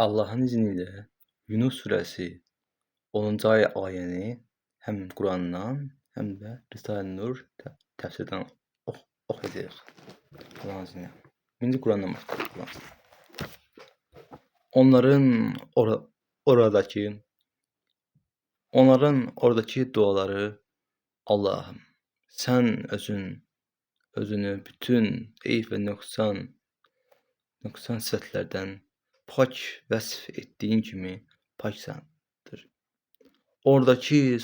Allah'ın izniyle Yunus suresi 10. ayəni həm Qurandan, həm də Risale-i Nur təfsirdən oxuyacağıq. Allahın izni ilə. İndi Qurandan başlayaq. Onların oradakı duaları: Allahım, sən özünü bütün eyib və nöqsan sifətlərdən pak vəsf etdiyin kimi paksandır. Oradakı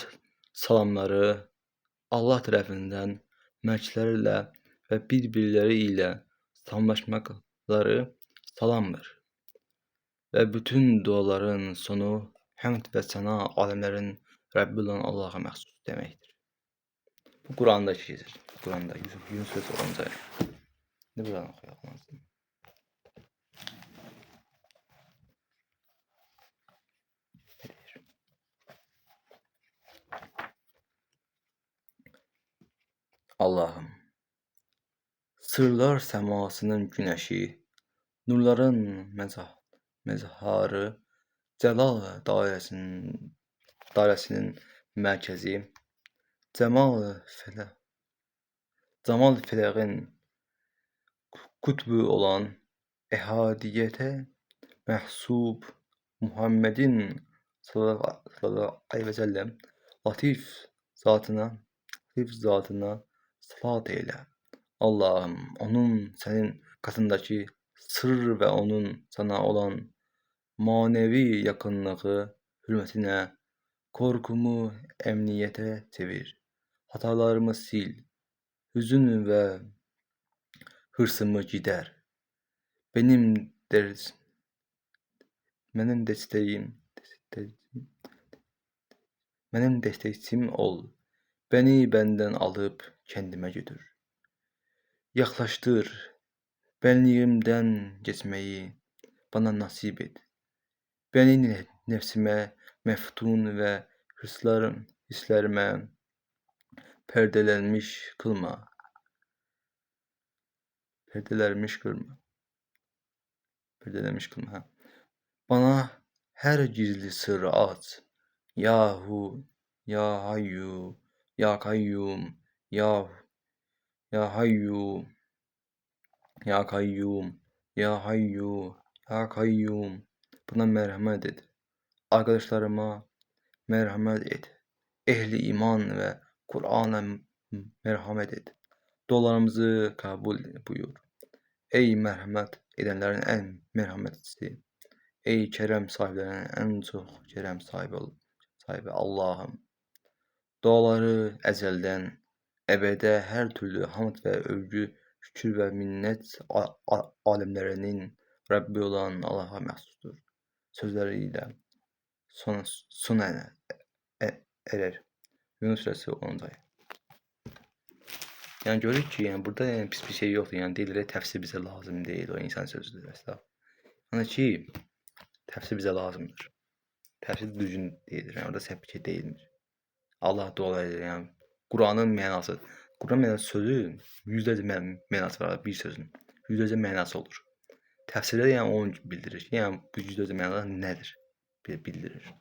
salamları Allah tərəfindən mələklərlə və bir-birləri ilə salamlaşmaqları salamdır. Və bütün duaların sonu həmd və səna aləmlərin Rəbbi olan Allaha məxsus deməkdir. Bu Qurandakı şeydir. Quranda Yunus suresi 10. ayə. İndi buradan oxuyaq. Allahım, sırlar səmasının günəşi, nurların məzharı, cəlal dairəsinin mərkəzi, camal fələğin qütbü olan əhadiyyətə məhsub Muhammedin sallallahu aleyhi və səlləm latif zatına salat eylə. Allahım, onun sənin qatındakı sır və onun sana olan manevi yaxınlığı hürmətinə qorxumu əmniyyətə çevir. Hatalarımı sil, hüzün və hırsımı gider. Benim destekçim ol. Beni benden alıp kendime götür. Yaklaştır. Benliğimden geçmeyi bana nasip et. Beni nefsime meftun ve hislerime perdelenmiş kılma. Bana her gizli sırrı aç. Yahu, ya hayyu, ya kayyum, ya hayyu, ya kayyum, ya hayyu, ya kayyum. Buna merhamet et. Arkadaşlarıma merhamet et. Ehli iman ve Kur'an'a merhamet et. Dualarımızı kabul buyur. Ey merhamet edenlerin en merhametlisi. Ey kerem sahiplerinin en çok kerem sahibi Allah'ım. Duaları ezelden ebede her türlü hamd ve övgü, şükür ve minnet alemlerinin Rabbi olan Allah'a mahsustur. Sözleriyle sona erer. Yunus suresi 10. ayet. Yani görürük ki, yani burada yani pis bir şey yoktur. Yani deyirlər təfsir bizə lazım deyil, o insan sözüdür vəs. Yəni ki, təfsir bizə lazımdır. Təfsir düzgün deyildir. Yəni orada səhv bir şey deyilmir. Allah dua edir. Yəni Quranın mənası, Quran mənası sözü yüzlərcə mənası var bir sözün. Yüzlərcə mənası olur. Təfsirdə yəni onu bildirir. Yəni bu yüzlərcə məna nədir? Bildirir.